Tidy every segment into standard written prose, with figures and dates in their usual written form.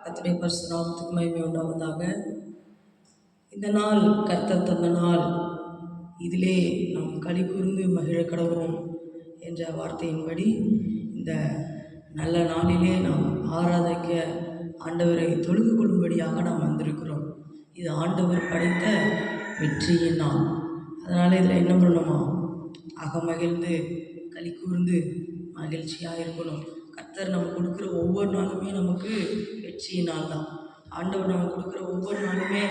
கர்த்தருடைய பரிசுத்த நாமத்துக்கு மகிமை உண்டாவதாக. இந்த நாள் கர்த்தர் தந்த நாள், இதிலே நாம் களி கூர்ந்து மகிழ கடவோம் என்ற வார்த்தையின்படி இந்த நல்ல நாளிலே நாம் ஆராதிக்க ஆண்டவரை தொழுது கொள்ளும்படியாக நாம் வந்திருக்கிறோம். இது ஆண்டவர் படைத்த வெற்றியின் நாள். அதனால் இதில் என்ன பண்ணணுமா? அகமகிழ்ந்து களி கூர்ந்து மகிழ்ச்சியாக இருக்கணும். கர்த்தர் நம்ம கொடுக்குற ஒவ்வொரு நாளுமே நமக்கு வெற்றியின் நாள் தான். ஆண்டவர் நம்ம கொடுக்குற ஒவ்வொரு நாளுமே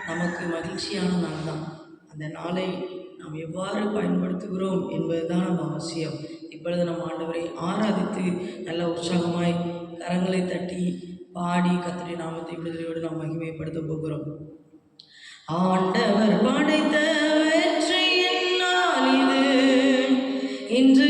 நமக்கு மகிழ்ச்சியான நாள் தான். அந்த நாளை நாம் எவ்வாறு பயன்படுத்துகிறோம் என்பது தான் நம்ம அவசியம். இப்பொழுது நம்ம ஆண்டவரை ஆராதித்து நல்ல உற்சாகமாய் கரங்களை தட்டி பாடி கர்த்தருடைய நாமத்தை விடுதலையோடு நாம் மகிமைப்படுத்த போகிறோம். ஆண்டவர் படைத்த வெற்றியின் நாள் இது, இன்று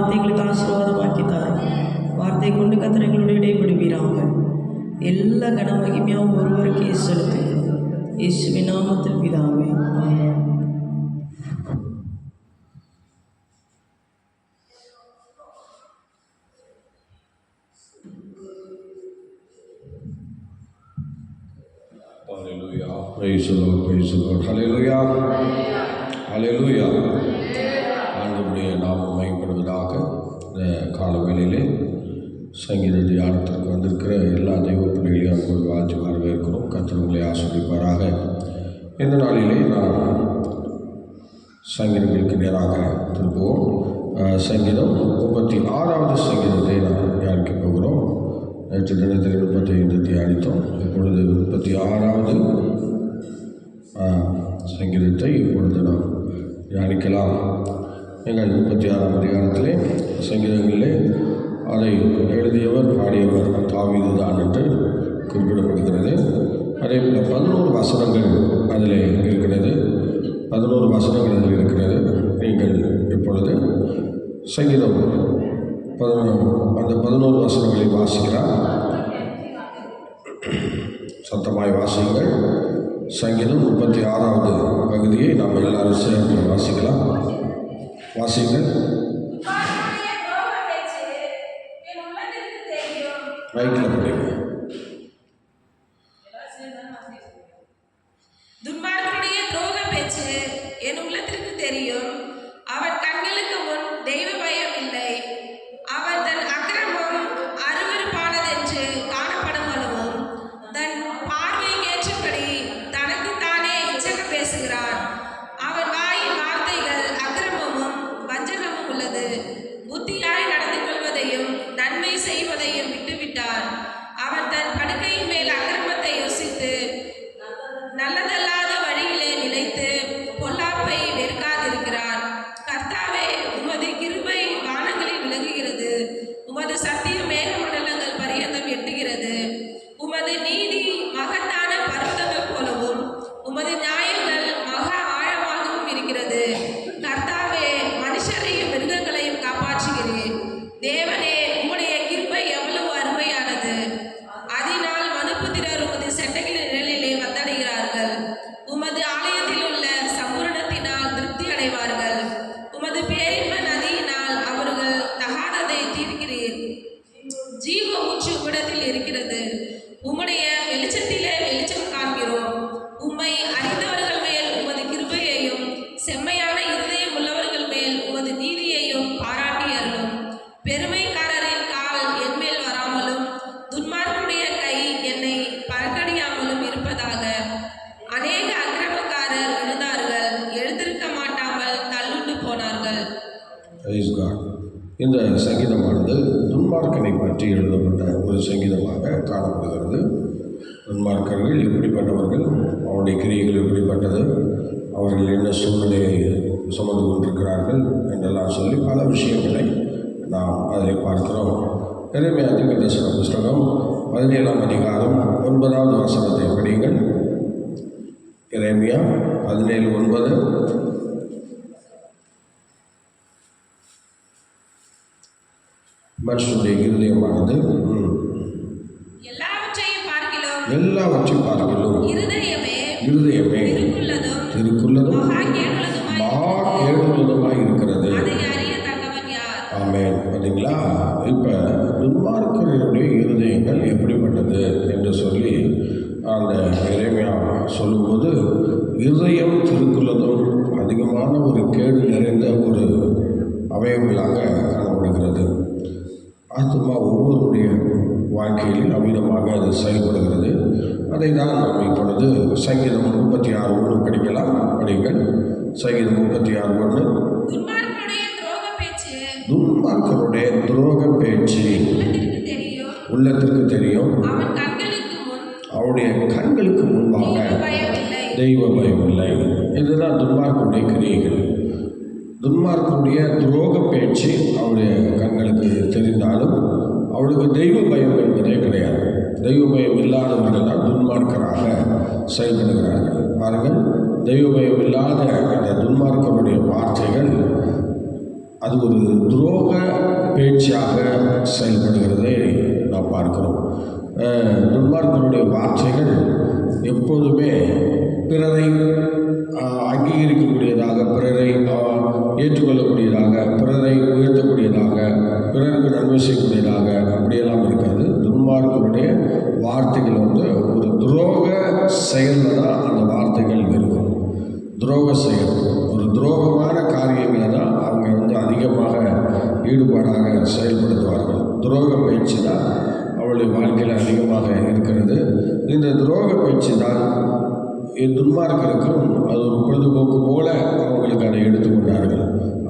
வார்த்தை எங்களுக்கு ஆசீர்வாதமாக்கி தாரும். வார்த்தை கொண்டு கர்த்தர் எங்களோடு இடைபடுவீராக. எல்லா கன மகிமையாகவும் ஒருவருக்கே செலுத்துகிறோம். இயேசுவின் நாமத்தில் பிதாவே, ஆமென். Hallelujah. Praise the Lord. Praise the Lord. Hallelujah. Hallelujah. ஆண்டவருடைய நாமம் மகிமைப்படுவதாக. இந்த கால வேளையிலே சங்கீத தியானத்திற்கு வந்திருக்கிற எல்லா தெய்வ பிள்ளைகளையும் அன்போடு வாழ்த்து வரவேற்கிறோம். கர்த்தர் உங்களை ஆசீர்வதிப்பாராக. இந்த நாளிலே நான் சங்கீதங்களுக்கு நேராக திரும்புவோம். சங்கீதம் 36வது சங்கீதத்தை நாம் தியானிக்க போகிறோம். நேற்று தினத்தில் 35 தியானித்தோம். இப்பொழுது 36வது சங்கீதத்தை இப்பொழுது நாம் தியானிக்கலாம். எங்கள் 36ஆம் அதிகாரத்திலே சங்கீதங்களிலே அதை எழுதியவர் பாடியவர் தாவீது தான் என்று குறிப்பிடப்படுகிறது. அதே போல் 11 வசனங்கள் அதில் இருக்கிறது. 11 வசனங்கள் அதில் இருக்கிறது. நீங்கள் இப்பொழுது சங்கீதம் அந்த 11 வசனங்களை வாசிக்கிறார். சத்தமாய் வாசியுங்கள். சங்கீதம் 36வது பகுதியை நாம் எல்லாரும் சேர்ந்து வாசிக்கலாம். வாசியுங்கள். மைக்கில் படிங்க. துன்மார்க்கனுடைய துரோக பேச்சு என் உள்ளத்திற்கு தெரியும். அவன் கண்களுக்கு முன் தெய்வ பயம் இல்லை. அவன் தன் அக்கிரமம் அருவருப்பானதென்று காணப்படும் அளவும் தன் பார்வைக்கு ஏற்றபடி தனக்குத்தானே இச்சகம் பேசுகிறான். அவன் வாயின் வார்த்தைகள் அக்கிரமமும் வஞ்சகமும் உள்ளது. புத்தியாய் நடந்து கொள்வதையும் நன்மை செய்வதையும் விட்டுவிட்டான். அவன் தன் படுக்கையின் மேல் அக்கிரமத்தை யோசித்து நல்லதல்லாத வழியிலே நிலைத்து பொல்லாப்பை வெறுக்காதிருக்கிறான். கர்த்தாவே, உமது கிருபை வானங்களில் விளங்குகிறது. உமது சத்தியம் மேகமண்டலங்கள் பரியந்தம் எட்டுகிறது. உமது நீதி மகத்தான பர்வதங்கள் போலவும் உமது நியாயங்கள் மகா ஆழமாகவும் இருக்கிறது. கர்த்தாவே, மனுஷரையும் மிருகங்களையும் காப்பாற்றுகிறேன். தேவனே, உம்முடைய கிருபை எவ்வளவு அருமையானது. அதனால் மனுபுத்திரர் உமது செட்டைகளின் நிழலிலே வந்தடைகிறார்கள். உமது ஆலயத்தில் உள்ள சம்பூரணத்தினால் திருப்தி அடைவார்கள். உமது பேரின்ப நதியினால் அவர்கள் தகாததை தீர்க்கிறீர். ஜீவ மூச்சு உம்மிடத்தில் இருக்கிறது. உம்முடைய வெளிச்சத்திலே வெளிச்சம் காண்கிறோம். உம்மை அறிந்தவர்கள் மேல் உமது கிருபையையும் செம்மையான இருதயம் உள்ளவர்கள் மேல் உமது நீதியையும் பாராட்டி அருளும். பெருமைக்காரரின் கால் என் மேல் வராமலும் துன்மார்க்கனுடைய கை என்னை பறக்கடியாமலும் இருப்பதாக. அநேக அக்கிரமக்காரர் இருந்தார்கள், எழுந்திருக்க மாட்டாமல் தள்ளுண்டு போனார்கள். Praise God. இந்த சங்கீதமானது துன்மார்க்கனை பற்றி எழுதப்பட்ட ஒரு சங்கீதமாக காணப்படுகிறது. துன்மார்க்கர்கள் எப்படிப்பட்டவர்கள், அவருடைய கிரியைகள் எப்படிப்பட்டது, அவர்கள் என்ன சூழ்நிலையை சுமந்து கொண்டிருக்கிறார்கள் என்றெல்லாம் சொல்லி பல விஷயங்களை நாம் அதில் பார்க்கிறோம். எரேமியா தீர்க்கதரிசன புஸ்தகம் 17ஆம் அதிகாரம் 9வது வசனத்தை படியுங்கள். எரேமியா 17:9. மனுஷனுடைய இருதயமானது எல்லாவற்றையும் பார்க்கிலும் இருதயமே திருக்குள்ளதும் மகா கேடுள்ளதுமாய் இருக்கிறது. அதை அறியத்தக்கவன் யார்? ஆமென். பார்த்தீங்களா? இப்போ துன்மார்க்கருடைய இருதயங்கள் எப்படிப்பட்டது என்று சொல்லி அந்த எரேமியா சொல்லும்போது, இருதயம் திருக்குள்ளதும் அதிகமான ஒரு கேடு நிறைந்த ஒரு அவயங்களாக காணப்படுகிறது. ஆத்மா ஒவ்வொருடைய வாழ்க்கையில் அமிதமாக அது செயல்படுகிறது. அதை தான் நாம் இப்பொழுது சங்கீதம் 36:1 படிக்கலாம். படிங்கள். சங்கீதம் 36:1. துன்மார்க்கனுடைய துரோக பேச்சு உள்ளத்திற்கு தெரியும். அவருடைய கண்களுக்கு முன்பாக தெய்வ பயம் இல்லை. இதுதான் துன்மார்க்கனுடைய கிரியைகள். துன்மார்க்கனுடைய துரோக பேச்சு அவருடைய கண்களுக்கு தெரிந்தாலும் அவளுக்கு தெய்வ பயம் என்பதே கிடையாது. தெய்வ பயம் இல்லாதவர்கள் தான் துன்மார்க்கராக செயல்படுகிறார்கள். பாருங்கள், தெய்வ பயம் இல்லாத அந்த துன்மார்க்கனுடைய வார்த்தைகள் அது ஒரு துரோக பேச்சாக செயல்படுகிறதை நாம் பார்க்கிறோம். துன்மார்க்கனுடைய வார்த்தைகள் எப்போதுமே பிறரை அங்கீகரிக்கக்கூடியதாக, பிறரை ஏற்றுக்கொள்ளக்கூடியதாக, பிறரை உயர்த்தக்கூடியதாக, பிறருக்கு நன்மை செய்யக்கூடியதாக அப்படியெல்லாம் இருக்காது. துன்மார்க்கனுடைய வார்த்தைகள் ஒரு துரோக செயலில் தான் அந்த வார்த்தைகள் இருக்கும். துரோக செயல், ஒரு துரோகமான காரியங்களை தான் அவங்க அதிகமாக ஈடுபாடாக செயல்படுத்துவார்கள். துரோக பேச்சு தான் அவளுடைய வாழ்க்கையில் அதிகமாக இருக்கிறது. இந்த துரோக பேச்சு தான் துன்மார்க்கருக்கும் அது ஒரு பொழுதுபோக்கு போல அவங்களுக்கு அதை எடுத்துக்கொண்டார்கள்.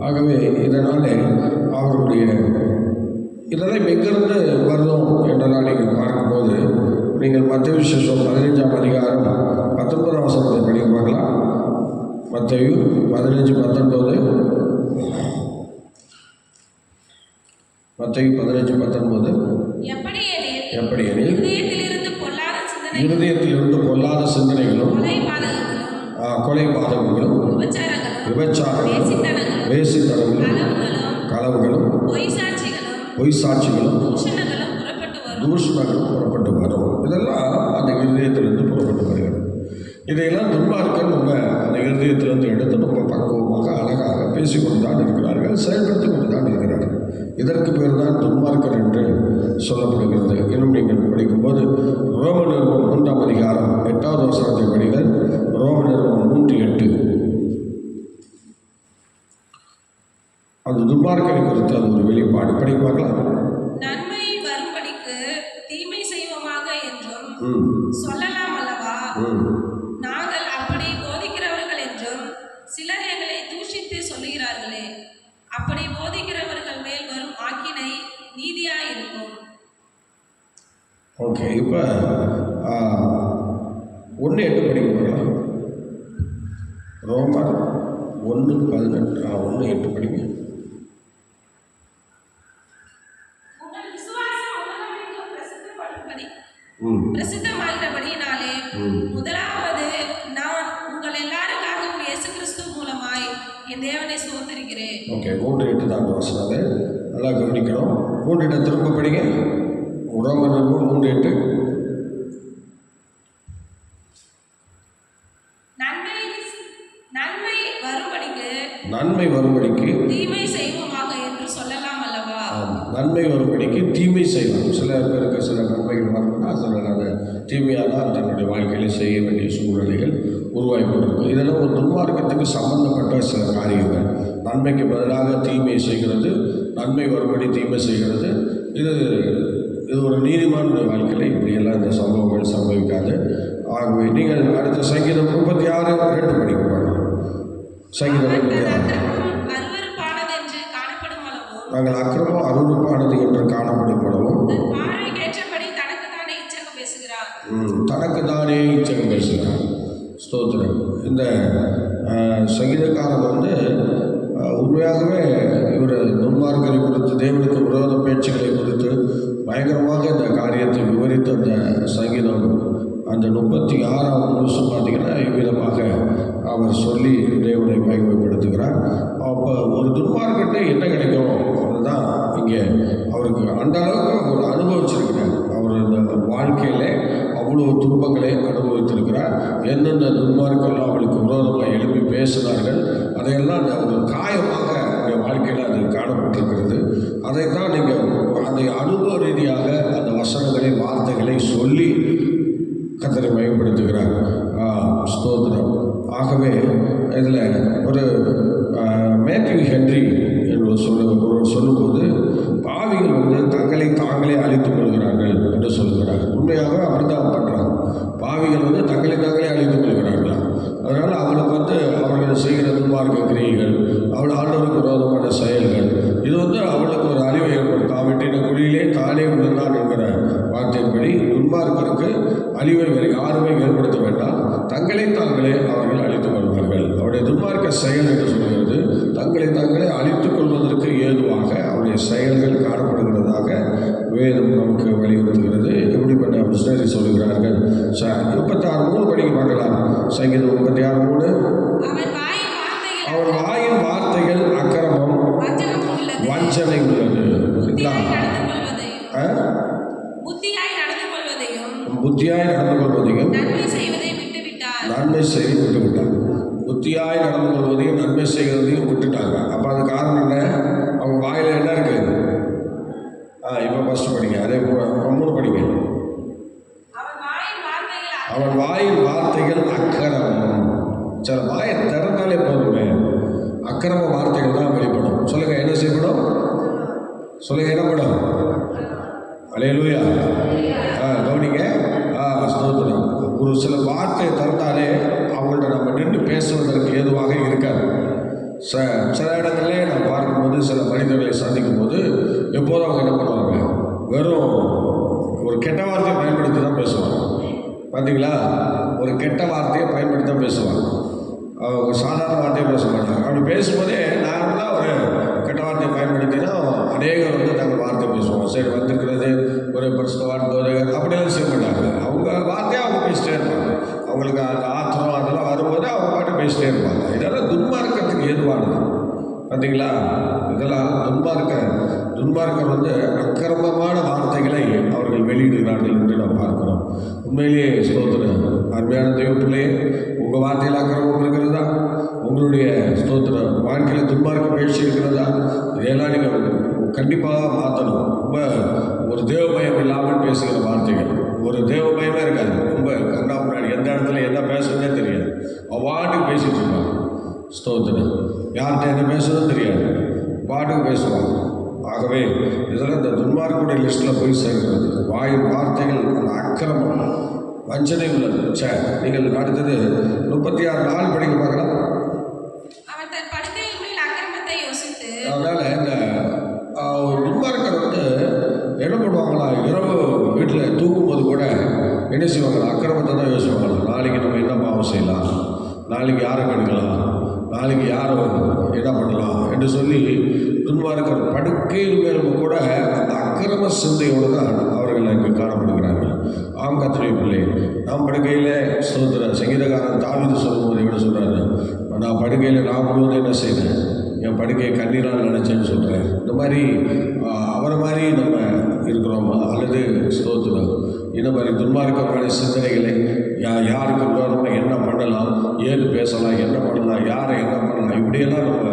ஆகவே இதனாலே அவர்களுடைய இதெல்லாம் எங்கிருந்து வருதோம் என்றெல்லாம் நீங்கள் பார்க்கும்போது, நீங்கள் மத்தேயு விசேஷம் 15ஆம் அதிகாரம் 19ஆம் வசனத்தை படிக்க பார்க்கலாம். மத்தேயு 15:19. மத்தேயு 15:19. எப்படியெனில் இருதயத்திலிருந்து பொல்லாத சிந்தனைகளும், கொலை பாதகங்களும், விபச்சாரங்களும், வேசித்தனங்களும், களவுகளும், பொய் சாட்சிகளும், தூஷணங்களும் புறப்பட்டு வரும். இதெல்லாம் அந்த இருதயத்திலிருந்து புறப்பட்டு வருகிறது. இதையெல்லாம் துன்மார்க்கன் நம்ம அந்த இருதயத்திலிருந்து எடுத்து ரொம்ப பக்குவமாக அழகாக பேசிக்கொண்டு தான் இருக்கிறார்கள், செயல்படுத்தி கொண்டு தான் இருக்கிறார்கள். இதற்கு பேர் தான் துன்மார்க்கர் என்று சொல்லப்படுகிறது. இன்னும் நீங்கள் படிக்கும்போது ரோமர் 3ஆம் அதிகாரம் 8வது வசனத்தை படிங்கள். ரோமர் 3:8. அந்த துன்மார்க்கரை குறித்து அது ஒரு வெளிப்பாடு. படிக்க பார்க்கலாம். நன்மை வரும்படிக்கு தீமை செய்வோமாக என்றும் சொல்லலாம் அல்லவா? நாங்கள் அப்படி போதிக்கிறவர்கள் என்றும் சிலர் எங்களை தூஷித்து சொல்லுகிறார்களே, அப்படி போதிக்கிறவர்கள் மேல் வரும் ஆக்கினை நீதியாயிருக்கும். ஓகே, இப்போ 1:8 படிக்க போகலாம். ரோமர் 1:18. 1:8 படிங்க. பிரசித்தமாகிறபடியினாலே முதலாவது நான் உங்கள் எல்லாருக்காகவும் இயேசு கிறிஸ்து மூலமாய் என் தேவனை ஸ்தோத்திரிக்கிறேன். ஓகே, 3:8 தான் வசனம். நல்லா கவனிக்கணும். 3:8 திரும்ப படிங்க. ரோமர் 3:8. நன்மை வரும்படிக்கு தீமை செய்வோமாக என்று சொல்லலாம் அல்லவா? நன்மை வரும்படிக்கு தீமை செய்யலாம். சில பேருக்கு சில நன்மைகள் வரணும்னா சிலர் அதை தீமையாக தான் தன்னுடைய வாழ்க்கையில் செய்ய வேண்டிய சூழ்நிலைகள் உருவாகி கொண்டிருக்கும். இதெல்லாம் ஒரு துன்மார்க்கத்துக்கு சம்பந்தப்பட்ட சில காரியங்கள். நன்மைக்கு பதிலாக தீமை செய்கிறது, நன்மை வரும்படி தீமை செய்கிறது. இது ஒரு நீதிமானுடைய வாழ்க்கையில் இப்படியெல்லாம் இந்த சம்பவங்கள் சம்பவிக்காது. ஆகவே நீங்கள் அடுத்த சங்கீதம் 36:2 படிக்க பாருங்கள். சங்கீதம் 36. நாங்கள் அக்கிரமம் அருவருப்பானது என்று காணப்படும் அளவும் தனக்கு தானே இச்சகம் பேசுகிறார். ஸ்தோத்திரம். இந்த சங்கீதக்காரன் உண்மையாகவே இவர் துன்மார்க்கரை குறித்து, தேவனுக்கு விரோத பேச்சுக்களை குறித்து பயங்கரமாக இந்த காரியத்தை விவரித்த அந்த சங்கீதம் அந்த 36ஆம் முழுசும் பார்த்தீங்கன்னா இவ்விதமாக அவர் சொல்லி தேவனை மகிமைப்படுத்துகிறார். அப்போ ஒரு துன்மார்க்கிட்ட என்ன கிடைக்கும் அதுதான் இங்கே அவருக்கு அந்த அளவுக்கு அவர் அனுபவிச்சிருக்கிறார். அவர் இந்த வாழ்க்கையில் அவ்வளோ துன்பங்களை அனுபவித்திருக்கிறார். எந்தெந்த துன்மார்க்கெல்லாம் அவளுக்கு விரோதமாக எழுப்பி பேசினார்கள் அதையெல்லாம் அந்த ஒரு காயமாக அவருடைய வாழ்க்கையில் அது காணப்பட்டிருக்கிறது. அதைத்தான் நீங்கள் அதை அனுபவ ரீதியாக அந்த வசனங்களை, வார்த்தைகளை சொல்லி கர்த்தரை மகிமைப்படுத்துகிறார். ஸ்தோத்திரம். ஆகவே இதில் ஒரு மேத்யூ ஹென்றி என்று சொல்லும்போது பாவிகள் தங்களை தாங்களே அழித்துக் கொள்கிறார்கள் என்று சொல்கிறார். உண்மையாக அப்படித்தான் பண்ணுறாங்க. பாவிகள் தங்களை தாங்களே அழித்துக் கொள்கிறார்களா? அதனால் அவளுக்கு அவர்கள் செய்கிற துன்மார்க்க கிரியைகள், அவள் ஆண்டவருக்கு விரோதமான செயல்கள், இது அவளுக்கு ஒரு அழிவை ஏற்படுத்தும். வெட்டின குழியிலே தானே விழுந்தான் என்கிற வார்த்தையின்படி துன்மார்க்கருக்கு அழிவை வேறு யாருமே ஏற்படுத்த வேண்டாம், தங்களை தாங்களே அவர்கள் அழித்துக் கொள்வார்கள். அவருடைய துன்மார்க்க செயல் என்று சொல்கிறது தங்களை தாங்களே அழித்துக் கொள்வதற்கு ஏதுவாக அவருடைய செயல்கள் காணப்படுகிறதாக வேதம் நமக்கு வலியுறுத்துகிறது. எப்படிப்பட்ட மிஷனரி சொல்லுகிறார்கள். 36:3 படிக்க பார்க்கலாம். சங்கீதம் 36:3. அவன் வாயின் வார்த்தைகள் அக்கிரமம் வஞ்சனை உள்ளது. புத்தியாய் நடந்து கொள்வதையும் புத்தியாய் நடந்து கொள்வதையும் நன்மை செய்வதை விட்டுவிட்டார். நன்மை செய்து விட்டுவிட்டார். புத்தியாய் நடந்து கொள்வதையும் நன்மை செய்கிறதையும் விட்டுட்டாங்க. அப்போ அது காரணம் என்ன? அவங்க வாயில் என்ன இருக்குது? இப்போ ஃபஸ்ட்டு படிங்க, அதே 3 படிங்க. அவன் வாயின் வார்த்தைகள் அக்கிரமம். சில வாயை திறந்தாலே போதுமே, அக்கிரம வார்த்தைகள் தான் வெளிப்படும். சொல்லுங்க, என்ன செய்யப்படும்? சொல்லுங்க, என்ன படும்? அல்லேலூயா. கவனிங்க. ஸ்தோத்திரம். ஒரு சில வார்த்தையை திறந்தாலே அவங்கள்ட்ட நம்ம நின்று பேசுவதற்கு ஏதுவாக இருக்காது. சில இடங்களே நான் பார்க்கும்போது சில மனிதர்களை சந்திக்கும் போது எப்போதும் அவங்க என்ன பண்ணுவாங்க? வெறும் ஒரு கெட்ட வார்த்தையை பயன்படுத்தி தான் பேசுவாங்க. பார்த்தீங்களா? ஒரு கெட்ட வார்த்தையை பயன்படுத்தி தான் பேசுவாங்க. அவங்க சாதாரண வார்த்தையை பேச மாட்டாங்க. அப்படி பேசும்போதே நார்மலாக ஒரு கெட்ட வார்த்தையை பயன்படுத்தினா அநேகர் வந்து தங்கள் வார்த்தை பேசுவாங்க. சரி, வந்திருக்கிறது ஒரு பரிசுத்த வார்த்தை அப்படியெல்லாம் செய்ய மாட்டாங்க. அவங்க வார்த்தையாக அவங்க பேசிட்டே இருப்பாங்க. அவங்களுக்கு அந்த ஆத்திரம் அதெல்லாம் வரும்போது அவங்க பாட்டு பேசிட்டே இருப்பாங்க. இதெல்லாம் துன்மார்க்கத்துக்கு ஏதுவானது. பார்த்தீங்களா? இதெல்லாம் துன்மார்க்கர் வந்து அக்கிரமமான வார்த்தைகளை அவர்கள் வெளியிடுகிறார்கள் என்று நாம் பார்க்கிறோம். உண்மையிலேயே ஸ்தோத்திரம். அருமையான தெய்வ பிள்ளையே, உங்கள் வார்த்தையில் அக்கிரமம் இருக்கிறதா? உங்களுடைய ஸ்தோத்திரம் வாழ்க்கையில் துன்மார்க்க பேச்சு இருக்கிறதா? இதையெல்லாம் நீங்கள் கண்டிப்பாக மாற்றணும். ரொம்ப ஒரு தேவபயம் இல்லாமல் பேசுகிற வார்த்தைகள், ஒரு தேவபயமே இருக்காது. ரொம்ப கண்ணா முன்னாடி எந்த இடத்துல என்ன பேசுறதே தெரியாது. அவ்வாட்டுக்கு பேசிட்டு இருப்பாங்க. ஸ்தோத்திரம். யார்கிட்ட என்ன பேசுறதும் தெரியாது, பாட்டுக்கு பேசுவாங்க. ஆகவே இதெல்லாம் இந்த துன்மார்க்குடைய லிஸ்ட்டில் போய் சேர்க்கிறது. வாயின் வார்த்தைகள் அந்த அக்கிரமம் வஞ்சனை உள்ளது. சரி, நீங்கள் அடுத்தது 36 நாள் படிக்க பார்க்கலாம். அதனால் இந்த துன்மார்க்கர் வந்து என்ன பண்ணுவாங்களா? இரவு வீட்டில் தூங்கும்போது கூட என்ன செய்வாங்களா? அக்கிரமத்தை தான் யோசிப்பாங்களா? நாளைக்கு நம்ம என்ன பாவம் செய்யலாம், நாளைக்கு யாரை கெடுக்கலாம், நாளைக்கு யாரை என்ன பண்ணலாம் என்று சொல்லி துன்மார்க்கர் படுக்கையில் மேலும் கூட அந்த அக்கிரம சிந்தையோடு தான் அவர்கள் அங்கு காணப்படுகிறார்கள். ஆம் கர்த்தருடைய பிள்ளை, நாம் படுக்கையில் ஸ்தோத்திர சங்கீதக்காரன் தாவீது சொல்லும்போது என்ன சொல்கிறாரு? நான் படுக்கையில் நான் முழுவதும் என்ன செய்தேன்? என் படுக்கையை கண்ணீரால் நினைச்சேன்னு சொல்கிறேன். இந்த மாதிரி அவரை மாதிரி நம்ம இருக்கிறோமா? அல்லது ஸ்தோத்திரம் இந்த மாதிரி துன்மார்க்கமான சிந்தனைகளை யாருக்கு விரோதமாக என்ன பண்ணலாம், ஏது பேசலாம், என்ன பண்ணலாம், யாரை என்ன பண்ணலாம், இப்படியெல்லாம் நம்ம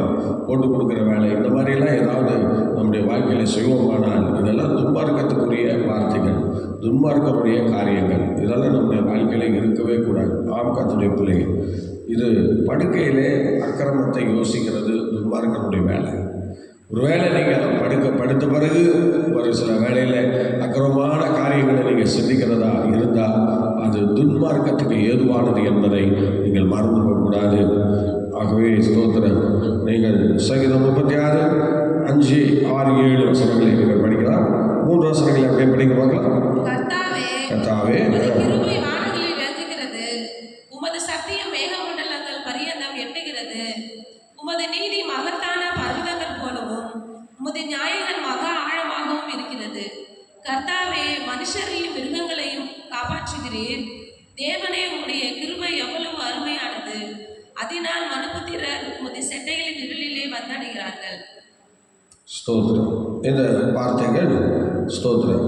போட்டு கொடுக்குற வேலை, இந்த மாதிரியெல்லாம் ஏதாவது நம்முடைய வாழ்க்கையில் செய்வோமானால் இதெல்லாம் துன்மார்க்கத்துக்குரிய வார்த்தைகள், துன்மார்க்கருடைய காரியங்கள். இதெல்லாம் நம்முடைய வாழ்க்கையில் இருக்கவே கூடாது. ஆம் கர்த்தருடைய பிள்ளைகள், இது படுக்கையிலே அக்கிரமத்தை யோசிக்கிறது துன்மார்க்கனுடைய வேலை. ஒரு வேளை நீங்கள் படுத்த பிறகு ஒரு சில வேளையில் அக்கிரமமான காரியங்களை நீங்கள் சிந்திக்கிறதா இருந்தால் அது துன்மார்க்கத்துக்கு ஏதுவானது என்பதை நீங்கள் மறந்து போகக்கூடாது. ஆகவே ஸ்தோத்திரம். நீங்கள் சங்கீதம் 36, 5, 6, 7 வசனங்களை நீங்கள் படிக்கலாம். 3 வசனங்களை அப்படியே படிக்க பார்க்கலாம். கர்த்தாவே, உமது நீதி மகத்தான பர்வதங்கள் போலவும் உமது நியாயங்கள் மகா ஆழமாகவும் இருக்கிறது. கர்த்தாவே, மனுஷரையும் மிருகங்களையும் காப்பாற்றுகிறீர். தேவனே, உம்முடைய கிருபை எவ்வளவு அருமையானது. அதனால் மனுபுத்திரர் உமது செட்டைகளின் நிழலிலே வந்தடைகிறார்கள். ஸ்தோத்திரம். இந்த வார்த்தைகள் ஸ்தோத்திரம்.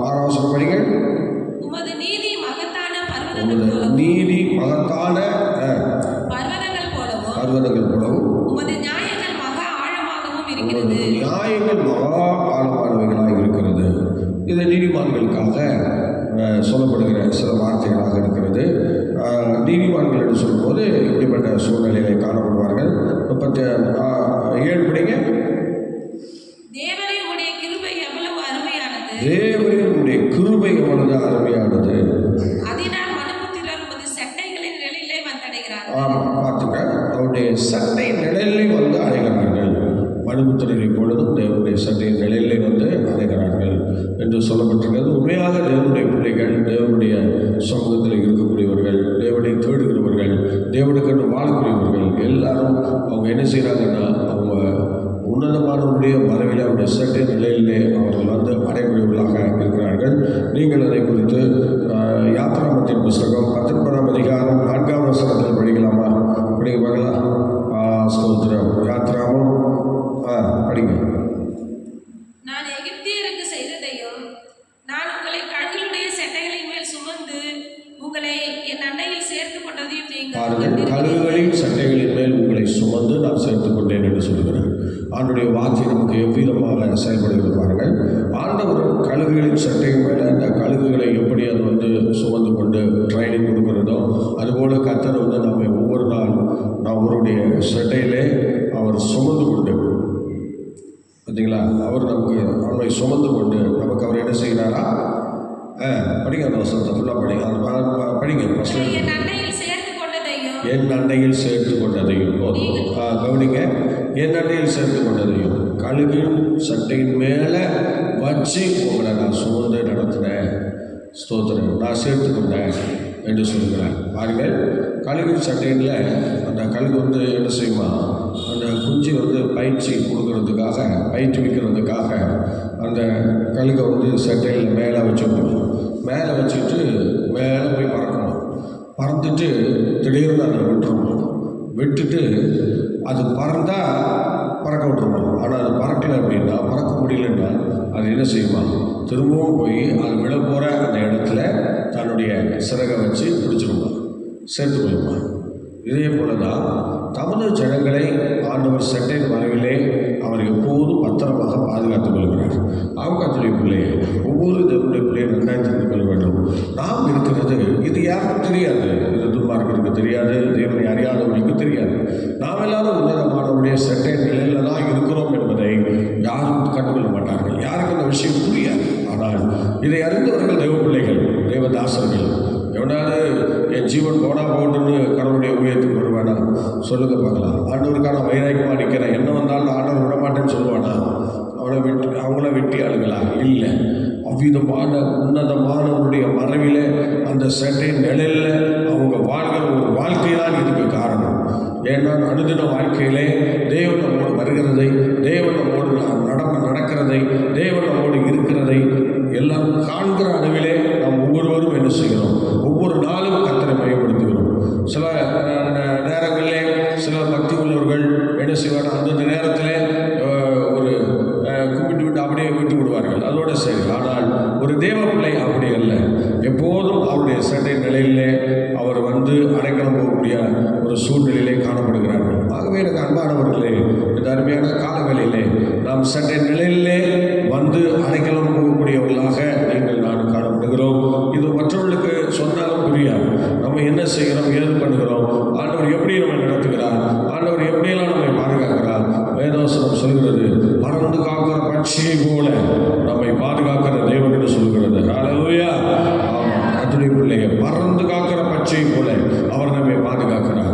6 வசனம் படிங்க. உமது நீதி மகத்தான பர்வதங்கள் போலவும் பர்வதங்கள் போலவும் உமது நியாயங்கள் மகா ஆழமாகவும் இருக்கிறது. நியாயங்கள் மகா ஆழமானவைகளாக இருக்கிறது. இது நீதிமான்களுக்காக சொல்லப்படுகிற சில வார்த்தைகளாக இருக்கிறது. நீதிமான்கள் என்று சொல்லும்போது இப்படிப்பட்ட சூழ்நிலைகளை காணப்படுவார்கள். 37 படிங்க. தேவனே, உம்முடைய கிருபை எவ்வளவு அருமையானது. தேவனே, உம்முடைய கிருபை எவ்வளவு அருமையானது. அதனால் மனுபுத்திரர் உமது சட்டைகளின் நிழலிலே வந்தடைகிறார்கள். ஆமாம், பார்த்துக்க, அவருடைய சட்டை நிழலிலே வந்து அடைகிறார்கள். மனுபுத்திரரை பொழுதும் தேவனுடைய சட்டையின் நிழலிலே வந்து அடைகிறார்கள் என்று சொல்லப்பட்டிருக்கிறது. உண்மையாக தேவனுடைய பிள்ளைகள், தேவனுடைய சமூகத்தில் இருக்கக்கூடியவர்கள், தேவனை தேடுகிறவர்கள், தேவனுக்கென்று வாழக்கூடியவர்கள் எல்லாரும் அவங்க என்ன செய்கிறாங்கன்னா, அவங்க உன்னதமானவருடைய மறைவில் அவருடைய சட்டை நிலையிலே அவர்கள் வந்து அடையக்கூடியவர்களாக இருக்கிறார்கள். நீங்கள் அதை குறித்து யாத்ராமத்தின் புஸ்தகம் 19ஆம் அதிகாரம் 4ஆம் வசனத்தில் படிக்கலாமா? படிக்க பார்க்கலாம். ஸ்தோத்திரம். யாத்ராமம் படிங்க. பாருங்கள், கழுகுகளின் சட்டைகளின் மேல் உங்களை சுமந்து நான் சேர்த்துக் கொண்டேன் என்று சொல்கிறார். ஆண்டுடைய வார்த்தை நமக்கு எவ்விதமாக செயல்படுகிறது பாருங்கள். ஆண்டவர் கழுகுகளின் சட்டையின் மேலே அந்த கழுகுகளை எப்படி அது வந்து சுமந்து கொண்டு ட்ரைனிங் கொடுக்கிறதோ அதுபோல் கர்த்தர் வந்து நம்ம ஒவ்வொரு நாள் அவருடைய சட்டையிலே அவர் சுமந்து கொண்டு, பார்த்தீங்களா, அவர் நமக்கு அவனை சுமந்து கொண்டு நமக்கு அவர் என்ன செய்கிறாரா? படிங்க அந்த வசனத்தை ஃபுல்லாக படிங்க. என் அண்டையில் சேர்த்து கொண்டதையும் கவனிங்க, என் அண்டையில் சேர்த்து கொண்டதையும் கழுகின் சட்டையின் மேலே வச்சு உங்களை நான் சுமந்து நடத்தினேன், ஸ்தோத்திரம், நான் சேர்த்து கொண்டேன் என்று சொல்கிறார். பாருங்கள், கழுகின் சட்டையில் அந்த கழுகு வந்து என்ன செய்யுமா, அந்த குஞ்சு வந்து பயிற்சி கொடுக்கறதுக்காக, பயிற்றுவிக்கிறதுக்காக அந்த கழுகை வந்து சட்டையில் மேலே வச்சுக்கணும். மேலே வச்சுட்டு மேலே போய் பறக்கணும். பறந்துட்டு திடீர்னு அதை விட்டுருணும். விட்டுட்டு அது பறந்தால் பறக்க விட்டுருணும். ஆனால் அது பறக்கலை அப்படின்னா, பறக்க முடியலன்னா அது என்ன செய்யுமா, திரும்பவும் போய் அது விழ போகிற அந்த இடத்துல தன்னுடைய சிறகை வச்சு பிடிச்சிருமா, சேர்த்து கொள்ளுமா. இதே போல தான் தமது ஜனங்களை ஆண்டவர் சட்டையின் மறைவிலே அவர் எப்போதும் பத்திரமாக பாதுகாத்துக் கொள்கிறார். கர்த்தருடைய பிள்ளையை, ஒவ்வொரு தேவனுடைய பிள்ளையை நன்றாக தெரிந்து கொள்ள வேண்டும். நாம் இருக்கிறது இது யாருக்கும் தெரியாது, இது துன்மார்க்கருக்கு தெரியாது, தேவனை அறியாதவர்களுக்கு தெரியாது. நாம் எல்லாரும் உன்னதமானவருடைய சட்டையின் நிலையில் தான் இருக்கிறோம் என்பதை யாரும் கண்டுகொள்ள மாட்டார்கள். யாருக்கு அந்த விஷயம் புரியாது. ஆனால் இதை அறிந்தவர்கள் தேவ பிள்ளைகள், தேவதாசர்கள். எவனாவது என் ஜீவன் போனால் போட்டுன்னு கடவுளுடைய ஊழியத்துக்கு வருவானா? சொல்லுங்க பார்க்கலாம். ஆண்டவருக்கான வைராக்கியமாக நிற்கிறேன், என்ன வந்தாலும் ஆண்டவர் விடமாட்டேன்னு சொல்லுவானா? அவங்கள வெட்டி ஆளுங்களா? இல்லை. அவ்விதமான உன்னதமானவருடைய மறைவில் அந்த சட்டை நிழலில் அவங்க வாழ்கிற ஒரு வாழ்க்கை தான் இதுக்கு காரணம். ஏன்னா அனுதின வாழ்க்கையிலே தேவன் நம்மோடு வருகிறதை, தேவன் நம்மோடு நடக்கிறதை, தேவன் நம்மோடு இருக்கிறதை எல்லாம் காண்கிற அளவிலே நாம் ஒவ்வொருவரும் என்ன செய்கிறோம்? ஒவ்வொரு நாளும் கர்த்தரை மையப்படுத்துகிறோம். சில நேரங்களிலே சில பக்தி உள்ளவர்கள் என்ன செய்வார், அந்தந்த நேரத்திலே ஒரு கும்பிட்டு விட்டு அப்படியே விட்டு விடுவார்கள், அதோட சரி. ஆனால் ஒரு தேவ பிள்ளை அப்படி அல்ல. எப்போதும் அவருடைய சட்டை நிலையிலே அவர் வந்து அடைக்கலம் போகக்கூடிய ஒரு சூழ்நிலையிலே காணப்படுகிறார்கள். ஆகவே எனக்கு அன்பானவர்களே, இந்த அருமையான காலங்களிலே நாம் சட்டை நிலையிலே வந்து அடைக்கலம் போகக்கூடியவர்களாக நீங்கள் நான் காணப்படுகிறோம். இது மற்றவர்களுக்கு சொன்னாலும் புரியாது. நம்ம என்ன செய்கிறோம், ஏது பண்ணுகிறோம், ஆண்டவர் எப்படி நம்ம நடத்துகிறார், ஆண்டவர் எப்படியெல்லாம் நம்மை பாதுகாக்கிறார். வேதவசனம் சொல்கிறது, பறந்து காக்கிற பட்சியை போல நம்மை பாதுகாக்கிற தேவன் என்று சொல்கிறது. ஹல்லேலூயா. ஆமாம், கர்த்தருடைய பிள்ளையை பறந்து காக்கிற பட்சியை போல அவர் நம்மை பாதுகாக்கிறார்.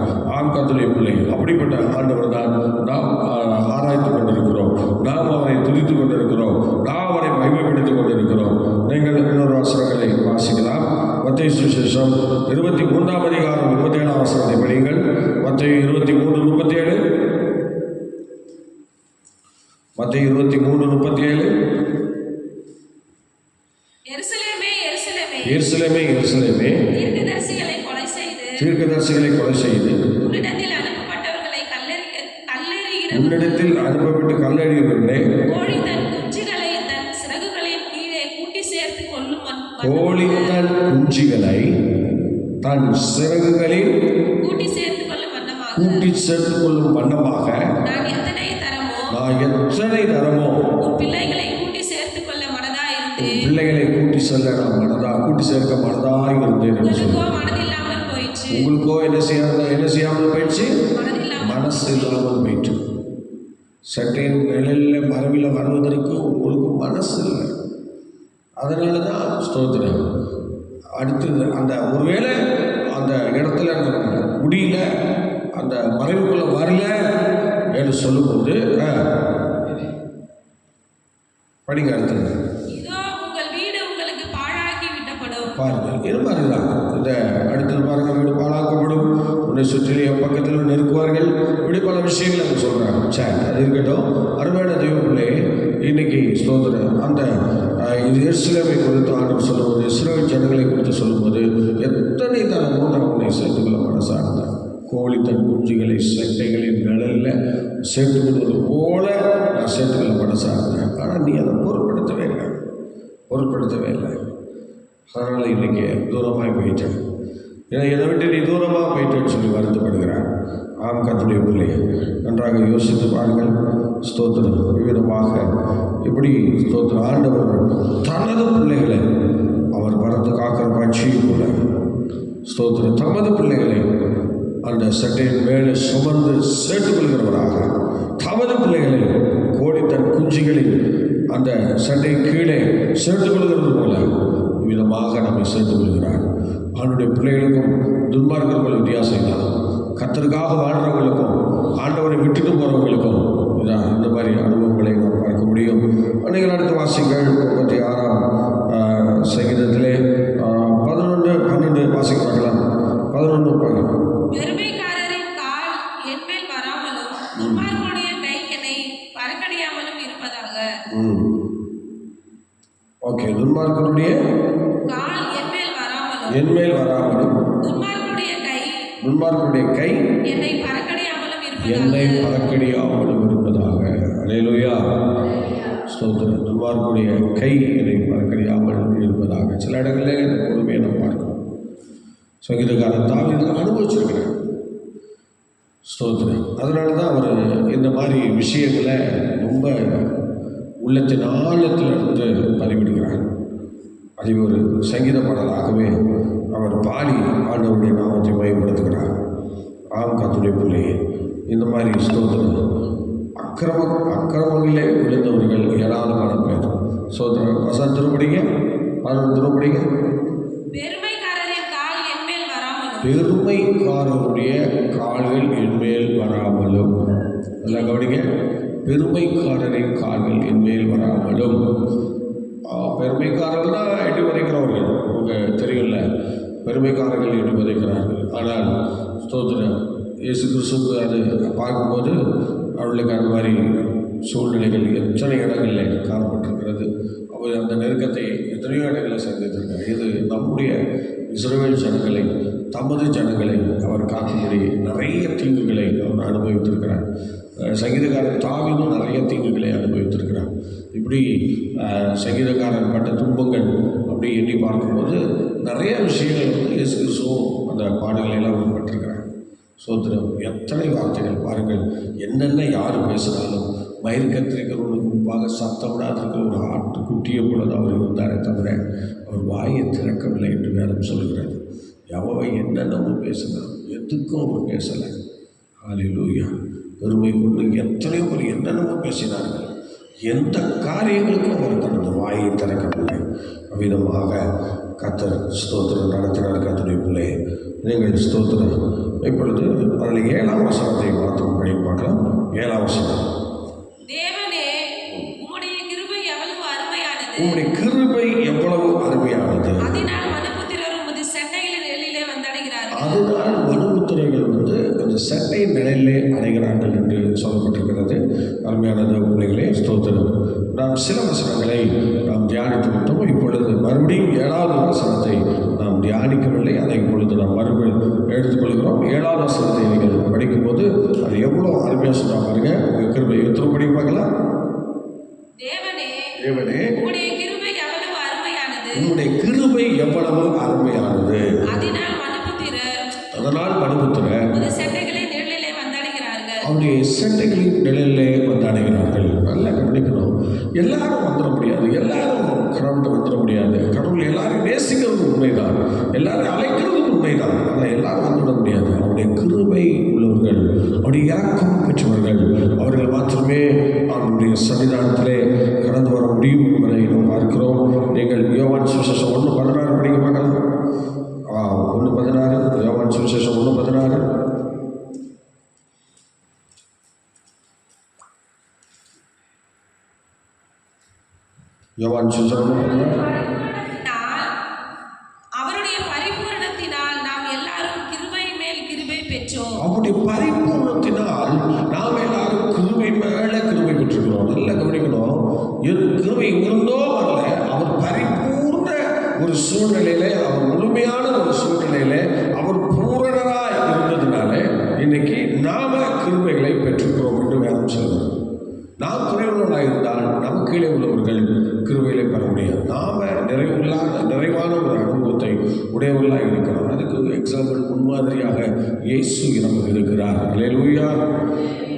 கர்த்தருடைய பிள்ளை, அப்படிப்பட்ட ஆண்டவர் தான் நாம் ஆராய்ந்து கொண்டிருக்கிறோம். நாம் அவரை துதித்து கொண்டிருக்கிறோம். நாம் அவரை மகிமைப்படுத்திக் கொண்டிருக்கிறோம். நீங்கள் இன்னொரு வசனங்களை வாசிக்கலாம். மத்தேயு சுவிசேஷம் 23ஆம் அதிகாரம் 37ஆம் வசனத்தை படியுங்கள். மத்தேயு 23:37. மத்தேயு 23:37. எருசலேமே, எருசலேமே, எருசலேமே, எருசலேமே, தீர்க்கதரிசிகளை கொலை செய்து உன்னிடத்தில் அனுப்பப்பட்டு கல்லெறிகிறவர்களே, கோழி தன் குஞ்சுகளை தன் சிறகுகளின் கீழே கூட்டி சேர்த்து கொள்ளும் கோழி தன் குஞ்சுகளை தன் சிறகுகளில் கூட்டி சேர்த்து கொள்ளும் வண்ணமாக நான் எத்தனை தரமோ உன் பிள்ளைகளை கூட்டி சேர்த்து கொள்ள மனதாய் இருந்தேன். பிள்ளைகளை கூட்டி செல்ல நான் கூட்டி சேர்க்க மனதாய் இருந்தேன். மனதில்லாமல் போயிடுச்சு. உங்களுக்கோ என்ன செய்யாமல் போயிடுச்சு? மனசு இல்லாமல் போயிட்டு. சட்டையின் நிழலில் மரபில் வருவதற்கு உங்களுக்கு மனசு இல்லை. அதனால தான் ஸ்தோத்திரம். அடுத்தது அந்த ஒருவேளை அந்த இடத்துல முடியல, அந்த மறைவுக்குள்ளே வரல என்று சொல்லும்போது படிங்க. அடுத்தது பாருங்கள், இது மாதிரி தான் இந்த அடுத்தது பாருங்கள், வீடு பாழாக்கப்படும், உன்னை சுற்றிலே பக்கத்தில் நெருக்குவார்கள், இப்படி பல விஷயங்கள் அவங்க சொல்கிறாங்க. சரி, அது இருக்கட்டும். அருமையான தெய்வங்களே, இன்னைக்கு ஸ்தோத்திரம் அந்த இது எருசலேமை குறித்து ஆண்டவர் சொல்லும்போது, இஸ்ரவேல் ஜனங்களை குறித்து சொல்லும்போது எத்தனை தரமோ நான் உன்னை சேர்த்துக்கொள்ள மனசார்ந்தேன். கோழி தன் குஞ்சுகளை சட்டைகளின் நிழலில் சேர்த்து கொள்வது போல நான் சேர்த்துக்கொள்ள மனசார்ந்தேன். ஆனால் நீ அதை பொருட்படுத்தவே இல்லை. அதனால் இன்றைக்கி தூரமாக போயிட்டேன். என்னை விட்டு நீ தூரமாக போயிட்டேன்னு சொல்லி வருத்தப்படுகிறார். ஆம் கர்த்தருடைய பிள்ளையை நன்றாக யோசித்து பாருங்கள். ஸ்தோத்திரம். விதமாக இப்படி ஸ்தோத்திரம் ஆண்டவர் தனது பிள்ளைகளை அவர் பறந்து காக்கிற பட்சியை போல ஸ்தோத்திரம் தமது பிள்ளைகளை அந்த சட்டையின் மேலே சுமந்து சேர்த்துக் கொள்கிறவராக, தமது பிள்ளைகளை கோடி தன் குஞ்சுகளில் அந்த சட்டை கீழே சேர்த்துக் கொள்கிறது போல விதமாக நம்மை சேர்த்துக் கொள்கிறார். அவனுடைய பிள்ளைகளுக்கும் துன்மார்க்கர்களுக்கும் வித்தியாசம் தான். கர்த்தருக்காக வாழ்கிறவங்களுக்கும் ஆண்டவரை விட்டுட்டு போகிறவங்களுக்கும் இதான் இந்த மாதிரி அனுபவங்களை நாம் பார்க்க முடியும். நீங்கள் அடுத்த வாசிங்கள் 36ஆம் சங்கீதத்திலே 11, 12 வாசிக்க பார்க்கலாம். 11 பெருமைக்காரரின் கால் என் மேல் வராமலும் துன்மார்க்கருடைய கை என்னை பறக்கடியாமலும் இருப்பதாக. ஓகே. துன்மார்க்கருடைய கால் என் மேல் வராமலும் துன்மார்க்கருடைய கை என்னை பறக்கடியாமலும் இருப்பதாக. அல்லேலூயா. ஸ்தோத்திரம். துன்மார்க்கருடைய கை என்னை பறக்கடியாமல் இருப்பதாக. சில இடங்களில் இந்த கொடுமையை நாம் பார்க்கிறோம். சங்கீதக்காரன் தாவீது அனுபவிச்சிருக்கிறார். ஸ்தோத்திரம். அதனால தான் அவர் இந்த மாதிரி விஷயங்களை ரொம்ப உள்ளத்தின் ஆழத்திலிருந்து பதிவிடுகிறார். அதை ஒரு சங்கீத பாடலாகவே அவர் பாடி ஆண்டவருடைய நாமத்தை பயன்படுத்துகிறார். ஆம் கர்த்தருடைய பிள்ளையே, இந்த மாதிரி ஸ்தோத்திரம் அக்கிரமங்களே விழுந்தவர்கள் ஏராளமான பேர். ஸ்தோத்திரம். வசனம் திருப்படிங்க, 11 திருப்படிங்க. பெருமைக்காரருடைய கால்கள் என்மேல் வராமலும். நல்லா கவனிங்க. பெருமைக்காரரின் கால்கள் என்மேல் வராமலும். பெருமைக்காரர்கள் தான் எட்டி வதைக்கிறவர்கள். உங்களுக்கு தெரியும்ல, பெருமைக்காரர்கள் எட்டி வதைக்கிறார்கள். ஆனால் ஸ்தோத்திரம் இயேசு கிறிஸ்துவுக்கு அது பார்க்கும்போது அவர்களுக்கு அந்த மாதிரி சூழ்நிலைகள் எத்தனை இடங்களில் காணப்பட்டிருக்கிறது. அவர் அந்த நெருக்கத்தை எத்தனையோ இடங்களில் சந்தித்திருக்கார். இது நம்முடைய இஸ்ரவேல் ஜனங்களை, தமது ஜனங்களை அவர் காக்கும்படி நிறைய தீங்குகளை அவர் அனுபவித்திருக்கிறார். சங்கீதக்காரன் தாவீதும் நிறைய தீங்குகளை அனுபவித்திருக்கிறார். இப்படி சங்கீதக்காரன் பட்ட துன்பங்கள் அப்படி எண்ணி பார்க்கும்போது நிறைய விஷயங்கள் இயேசு கிறிஸ்துவும் அந்த பாடுகளெல்லாம் உட்பட்டிருக்கிறார். சோத்திரம். எத்தனை வார்த்தைகள் பாருங்கள். என்னென்ன யார் பேசினாலும் மயிர் கத்திரிக்கிறவனுக்கு முன்பாக சத்தம் விடாதிருக்கிற ஒரு ஆட்டுக்குட்டியை போல தான் அவர் இருந்தாரே தவிர அவர் வாயை திறக்கவில்லை என்று வேதம் சொல்கிறது. எவை என்னென்னமோ பேசினார், எதுக்கும் அவர் பேசலை. ஹல்லேலூயா. பெருமை கொண்டு எத்தனையோ பேர் என்னென்னமோ பேசினார்கள். எந்த காரியங்களுக்கும் அவர் தனது வாயை திறக்கவில்லை. அவ்விதமாக கர்த்தர் ஸ்தோத்திரம் நடத்தினார். கர்த்தருடைய பிள்ளை நீங்கள் ஸ்தோத்திரம். இப்பொழுது அதில் 7ஆம் வசனத்தை மாத்திரம் படி பார்க்கலாம். 7ஆம் வசனம். தேவனே, உம்முடைய கிருபை எவ்வளவு அருமையானது. உம்முடைய கிருபை எவ்வளவு அருமையானது. அதனால் மனுபுத்திரர் உமது செட்டையின் நிழலிலே வந்தடைகிறார்கள். அதனால் மனுபுத்திரர்கள் அந்த செட்டையின் நிழலிலே அடைகிறார்கள் என்று சொல்லப்பட்டிருக்கிறது. அருமையானது பிள்ளைகளே ஸ்தோத்திரம். நாம் சில வசனங்களை நாம் தியானித்து விட்டோம். இப்பொழுது மறுபடியும் 7வது வசனத்தை நாம் தியானிக்கவில்லை. அதை இப்பொழுது நாம் மறுபடியும் எடுத்துக்கொள்கிறோம். 7வது வசனத்தை நீங்கள் படிக்கும்போது அது எவ்வளோ அருமையாக சொன்னால் பாருங்க. உங்கள் கிருபை எத்தனை படி பார்க்கலாம். தேவனே, உம்முடைய கிருபை எவ்வளவு அருமையானது. உம்முடைய கிருபை எவ்வளவு அருமையானது. அதனால் மனுபுத்திரர் உமது செட்டைகளின் நிழலிலே வந்தடைகிறார்கள். அவருடைய செட்டைகளின் நிழலிலே வந்தடைகிறார்கள். நல்லா கவனிக்கணும். எல்லாரும் வந்துட முடியாது. எல்லாரும் கடவுள்கிட்ட வந்துட முடியாது. கடவுள் எல்லாரும் நேசிக்கிறது உண்மைதான், எல்லாரும் அழைக்கிறது உண்மைதான். ஆனால் எல்லாரும் வந்துவிட முடியாது. அவருடைய கிருபை உள்ளவர்கள், அவருடைய இரக்கம் பெற்றவர்கள், அவர்கள் மாத்திரமே அவருடைய சன்னிதானத்திலே கடந்து வர முடியும் என்பதை நாம் பார்க்கிறோம். நீங்கள் யோவான் சுவிசேஷம் 1:16 படிக்க பார்க்கலாம். 1:16. யோவான் சுவிசேஷம் 1:16. யோவான் சுவிசேஷம் 1:16. அவருடைய பரிபூரணத்தினால் நாம் எல்லாரும் கிருபையின் மேல் கிருபை பெற்றோம். அவருடைய பரிபூரணத்தினால் நாம் எல்லாரும் கிருபை மேல கிருபை பெற்றிருக்கிறோம். நல்லா கவனிக்கணும். கிருபை இருந்தோ வரல, அவர் பரிபூர்ண ஒரு சூழ்நிலையில, அவர் முழுமையான ஒரு சூழ்நிலையில அவர் பூரணராய் இருந்ததுனால இன்னைக்கு நாம கிருபைகளை பெற்றிருக்கிறோம் என்று வேதம் சொல்கிறது. நாம் குறைவுள்ளவர்களாக இருந்தால் நம் கீழே உள்ளவர்கள் கிருபைகளை பெற முடியாது. நாம நிறைவான ஒரு அனுபவத்தை உடையவர்களாக இருக்கிறோம். அதுக்கு எக்ஸாம்பிள், முன்மாதிரியாக இயேசு நமக்கு இருக்கிறார். அல்லேலூயா.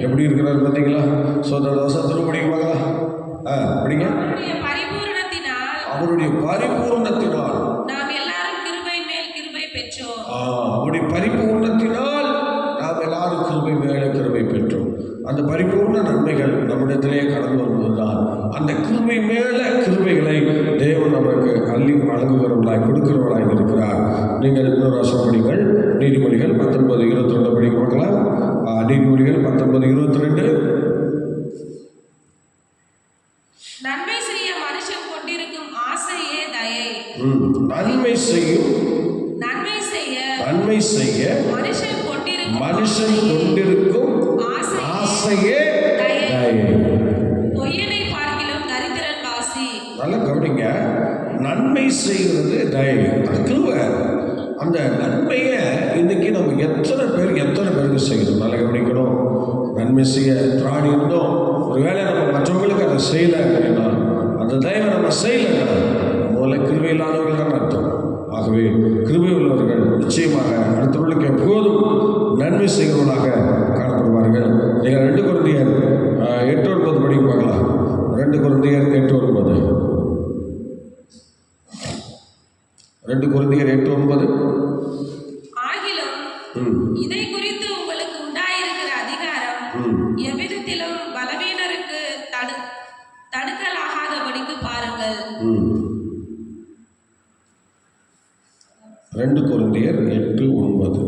எப்படி இருக்கிறார் பார்த்தீங்களா? ஸோ அந்த வசனத்தில் படிப்பாங்களா? படிங்க. அவருடைய பரிபூர்ணத்தினால் நாம் எல்லாரும் கிருபை மேல் கிருபை பெற்றோம். அவருடைய பரிபூர்ணத்தினால் நாம் எல்லாரும் கிருபை மேலே கிருபை பெற்றோம். அந்த பரிபூர்ண நன்மைகள் நம்மிடத்திலே கடந்து வருவதுதான் அந்த கிருபை மேல கிருபைகளை தேவன் நமக்கு அள்ளி வழங்குகிறவர்களாய் கொடுக்கிறவர்களாய் இருக்கிறார். நீங்கள் இன்னொரு வருஷம் படிங்கள். நீதிமொழிகள் 19:22 படிக்க பார்க்கலாம். நீதிமொழிகள் 19:22. நன்மை செய்ய மனுஷன் கொண்டிருக்கும் ஆசையே தயை. நன்மை செய்ய மனுஷன் கொண்டிருக்கும் ஆசையே தயை. பொய்யனை பார்க்கிலும் தரித்திரன் வாசி. நல்லா கவனிங்க. நன்மை செய்கிறது தயை, அது கிருபை. அந்த நன்மையை இன்னைக்கு நம்ம எத்தனை பேருக்கு செய்யணும்? நல்லா கவனிக்கணும். நன்மை செய்ய திராணி இருந்தோம், ஒருவேளை நம்ம மற்றவங்களுக்கு அதை செய்யலை அப்படின்னா, அந்த தயவை நம்ம செய்யலைன்னா முதல்ல கிருபை இல்லாதவர்கள் தான் அர்த்தம். ஆகவே கிருபை உள்ளவர்கள் நிச்சயமாக அடுத்தவர்களுக்கு எப்போதும் நன்மை செய்கிறவர்களாக காணப்படுவார்கள். நீங்கள் 2 கொரிந்தியர் 8:9 படிக்க பார்க்கலாம். 2 கொரிந்தியர் 8:9. 2 கொரிந்தியர் 8:9. ஆகிலும் இதை குறித்து உங்களுக்கு உண்டாயிருக்கிற அதிகாரம் எவ்விதத்திலும் பலவீனருக்கு தடுக்கலாகாதபடிக்கு பாருங்கள். 2 கொரிந்தியர் 8:9.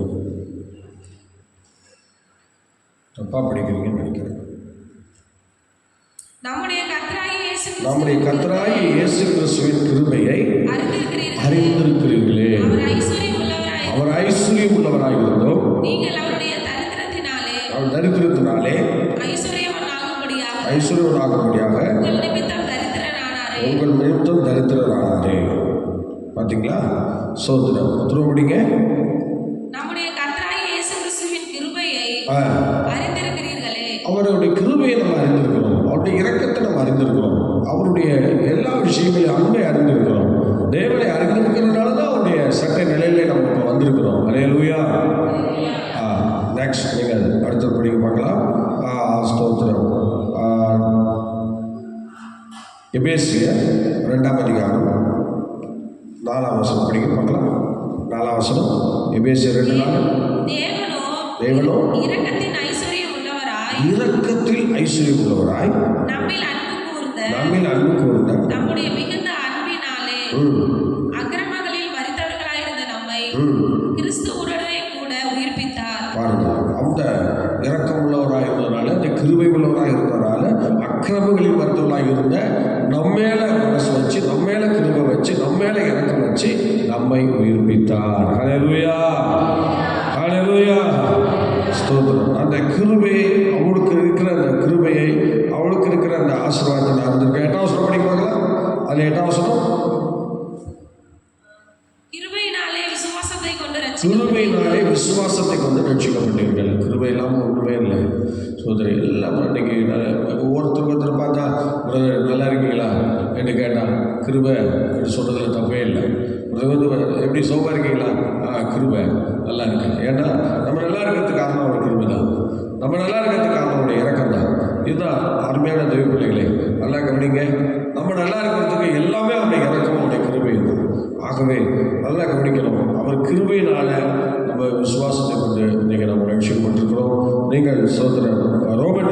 தப்பா படிக்கிறீங்கன்னு நினைக்கிறேன். நம்முடைய கர்த்தராகிய இயேசு கிறிஸ்துவின் கிருபையை அறிந்திருக்கிறீர்களே. அவர் ஐஸ்வர்யம் உள்ளவராய் இருந்தோம், நீங்கள் அவருடைய தரித்திரத்தினாலே ஐஸ்வர்யவனாகும்படியாக உங்கள் நிமித்தம் தரித்திரரானாரே. பார்த்தீங்களா? சோதனம் திரும்படிங்க. நம்முடைய கர்த்தராகிய இயேசு கிறிஸ்துவின் கிருபையை அறிந்திருக்கிறீர்களே. அவருடைய கிருபையை நம்ம அறிந்திருக்கிறோம், அவருடைய இரக்கத்தை நம்ம அறிந்திருக்கிறோம், அவருடைய எல்லா விஷயங்களையும் அன்பை அறிந்திருக்கிறோம். தேவனை அறிந்திருக்கிறதுனால தான் அவருடைய சட்ட நிலையிலே நம்ம இப்போ வந்திருக்கிறோம். அல்லேலூயா. நெக்ஸ்ட் நீங்கள் அடுத்த படிக்க பார்க்கலாம். ஸ்தோத்திரம். எபேசியர் 2ஆம் அதிகாரம் 4ஆம் வசனம் படிக்க பார்க்கலாம். 4ஆம் வசனம். எபேசியர் 2:4. தேவனோ இரக்கத்தில் ஐஸ்வர்யம் உள்ளவராய் நம்மில் அன்பு கூர்ந்த நம்முடைய மிகுந்த அன்பினாலே அக்கிரமங்களில் மரித்தவர்களாயிருந்த நம்மை கிறிஸ்துவுடனே கூட உயிர்ப்பித்தார். பாருங்க, அந்த இரக்கம் உள்ளவராய் இருந்ததுனால, அந்த கிருபை உள்ளவராய் இருந்ததுனால, அக்கிரமங்களில் மரித்தவர்களாய் இருந்த நம்மேல மனசு வச்சு, நம்மேல கிருபை வச்சு, நம்மேல இரக்கம் வச்சு நம்மை உயிர்ப்பித்தார். ஹல்லேலூயா, ஹல்லேலூயா, ஸ்தோத்திரம். அந்த கிருபை, அவளுக்கு இருக்கிற அந்த கிருபையை, அவளுக்கு இருக்கிற அந்த ஆசீர்வாதத்தை நான் இருந்திருக்கேன். 8ஆம் வசனம் படிக்க பார்க்கலாம். அதில் 8ஆம் வசனம். கிருபையினாலே விசுவாசத்தை கொண்டு ரட்சிக்கப்பட்டீர்கள். கிருபை இல்லாமல் ஒன்றுமே இல்லை. சோதரி எல்லாம் இன்னைக்கு ஒவ்வொருத்தர் பார்த்தா நல்லா இருக்கீங்களா என்று கேட்டால் கிருபை என்று சொல்றதுல தப்பே இல்லை. எப்படி சோகா இருக்கீங்களா? கிருபை நல்லா இருக்கு. ஏன்னா நம்ம நல்லா இருக்கிறதுக்கு காரணம் அவருடைய கிருபை தான். நம்ம நல்லா இருக்கிறதுக்கு காரணம் அவருடைய இறக்கம் தான். இதுதான் அருமையான தெய்வ பிள்ளைகளே, நல்லா கவனிங்க. நம்ம நல்லா இருக்கிறதுக்கு எல்லாமே அவருடைய இறக்கம், அவருடைய கிருபை தான். ஆகவே நல்லா கவனிக்கணும். அவர் கிருபையினால நம்ம விசுவாசத்தை கொண்டு இன்றைக்கி நம்ம ரட்சிக்கப்பட்டிருக்கிறோம். நீங்கள் சோதரன் ரோமன்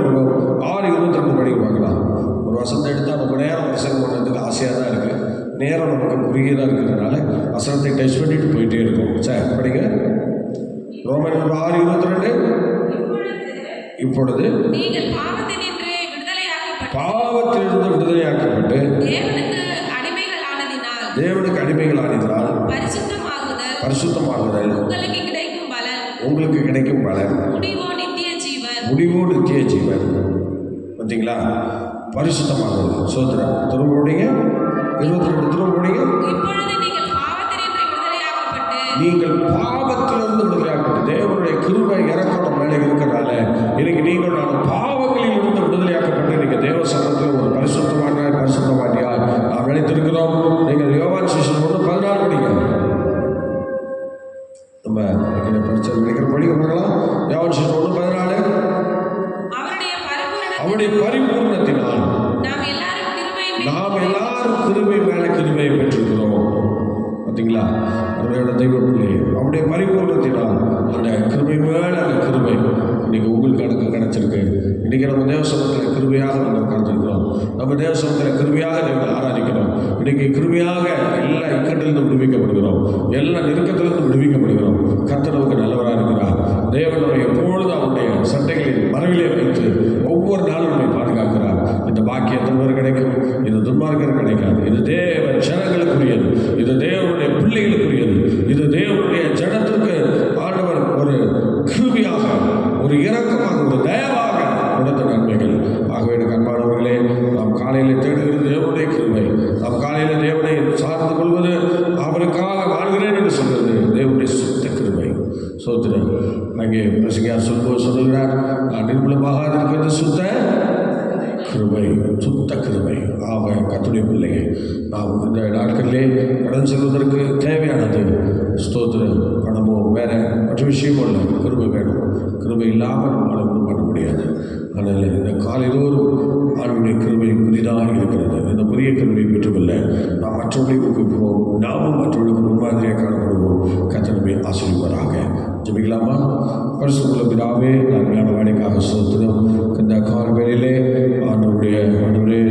6:22 படிக்க பார்க்கலாம். ஒரு வசனத்தை எடுத்தால் ரொம்ப நேரம் வசனம் பண்ணுறதுக்கு ஆசையாக தான் இருக்குது. நேரம் நமக்கு குறுகியதாக இருக்கிறதுனால வசனத்தை டச் பண்ணிட்டு போயிட்டே இருக்கும். சார் படிங்க. ரோமன் 6:22. இப்பொழுது பாவத்திலிருந்து விடுதலையாக்கப்பட்டு தேவனுக்கு அடிமைகளானதினால் பரிசுத்தமாகுதல் உங்களுக்கு கிடைக்கும் பலன் முடிவோ நித்திய ஜீவன். பார்த்தீங்களா? பரிசுத்தமாகுது. சோதரன் திரும்புடைய 22 திரும்புடைய நீங்கள் பாவத்திலிருந்து விடுதலையாக்கப்பட்டு, தேவனுடைய கிருபை இறக்கம் மேலே இருக்கிறனால இன்னைக்கு நீங்கள் நான் பாவங்களில் இருந்து விடுதலையாக்கப்பட்டு இன்னைக்கு தேவ சமூகத்தில் ஒரு பரிசுத்தமாட்டியா நாம் நினைத்திருக்கிறோம். நீங்கள் யோவான் 1:14 படிங்க. நம்ம கிருபை மேலே கிருபையை பெற்றிருக்கிறோம். பார்த்தீங்களா? அருமையான தெய்வ பிள்ளையே, அவருடைய பரிபூர்ணத்தினால் அந்த கிருபை மேலே அந்த கிருபை இன்னைக்கு உங்களுக்கு கிடைச்சிருக்கு. இன்னைக்கு நம்ம தேவசமத்தில் கிருபையாக நம்ம உட்கார்ந்துருக்கிறோம். நம்ம தேவசமத்தில் கிருபையாக நம்ம ஆராதிக்கிறோம். இன்னைக்கு கிருபையாக எல்லா இக்கட்டிலிருந்து விடுவிக்கப்படுகிறோம். எல்லா நெருக்கத்திலிருந்து விடுவிக்கப்படுகிறோம். கர்த்தர் நமக்கு நல்லவராக இருக்கிறார். தேவன் நம்ம எப்பொழுதும் அவருடைய சட்டைகளில் மறைவிலே வைத்து ஒவ்வொரு நாளும் நம்மை பாதுகாக்கிறார். இந்த பாக்கியம் எத்தனை கிடைக்கும்? இது துன்மார்க்கர் கிடைக்காது. இது தேவ ஜனங்களுக்குரியது. இது தேவனுடைய பிள்ளைகளுக்குரியது. இது தேவனுடைய ஜனத்திற்கு ஆண்டவர் ஒரு கிருபையாக, ஒரு இரக்கமாக, ஒரு தயவாக கொடுத்த நன்மைகள். ஆகவே எனக்கு அன்பானவர்களே, நாம் காலையில் தேடுகிறது தேவனுடைய கிருபை. நாம் காலையில் தேவனை சார்ந்து கொள்வது, அவருக்காக வாழ்கிறேன் என்று சொல்வது தேவனுடைய சுத்த கிருபை. சோத்திரம். அங்கே பிரசங்கியார் சொல்லுகிறார், நான் நிர்மூலமாக இருக்கிறது சுத்த கிருபை, சுத்த கிருபை. கர்த்தருடைய பிள்ளையை நாம் இந்த நாட்களிலே கடன் செல்வதற்கு தேவையானது ஸ்தோத்திரம், பணமோ வேற மற்ற விஷயமோ இல்லை, கிருபை வேணும். கிருபை இல்லாமல் நம்மளால் ஒன்றும் பண்ண முடியாது. அதனால் இந்த காலைதோறும் ஆண்டவருடைய கிருபை புதிதாக இருக்கிறது. இந்த புதிய கிருபை பெற்றுக்கொள்ள நாம் மற்றவர்களுக்கு ஊக்குவிப்போம். நாமும் மற்றவர்களுக்கு முன்மாதிரியாக காணப்படுவோம். கர்த்தரை ஆசீர்வதிப்பாராக. ஜெபிக்கலாமா? பரிசுத்த பிதாவே, நன்மையான வேலைக்காக ஸ்தோத்திரம். இந்த காலவேளையிலே ஆண்டவருடைய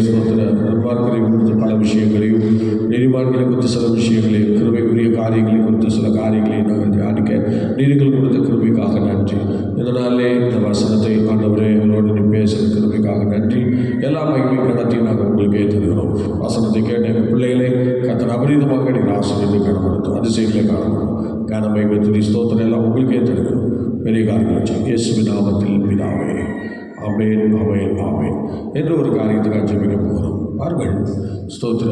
ஸ்தோத்திரம், நிர்மார்களை குறித்து பல விஷயங்களையும், நீதிமான்களை குறித்து சில விஷயங்களையும், கிருபைக்குரிய காரியங்களை குறித்து சில காரியங்களையும் நாங்கள் தியானிக்க நீதிகள் கொடுத்த கிருபைக்காக நன்றி. இதனாலே இந்த வசனத்தை ஆண்டவரே உங்களோடு பேசுகிற கிருபைக்காக நன்றி. எல்லா மகிமையும் நடத்தி நாங்கள் உங்களுக்கே தருகிறோம். வசனத்தை கேட்ட எங்கள் பிள்ளைகளை கர்த்தர் அபரிதமாக நீங்கள் ஆசிரியத்தை காணப்படுத்தும், அதிசயங்களை காணப்படும். கனமை துணி ஸ்தோத்திரம் எல்லாம் உங்களுக்கே தருகிறோம். பெரிய காரியங்கள் இயேசுவின் நாமத்தில் பிதாவே, ஆமென், ஆமென், ஆமென் என்று ஒரு காரியத்துக்காக ஜெபிக்க போகிறோம். பாருங்கள், ஸ்தோத்திரம்.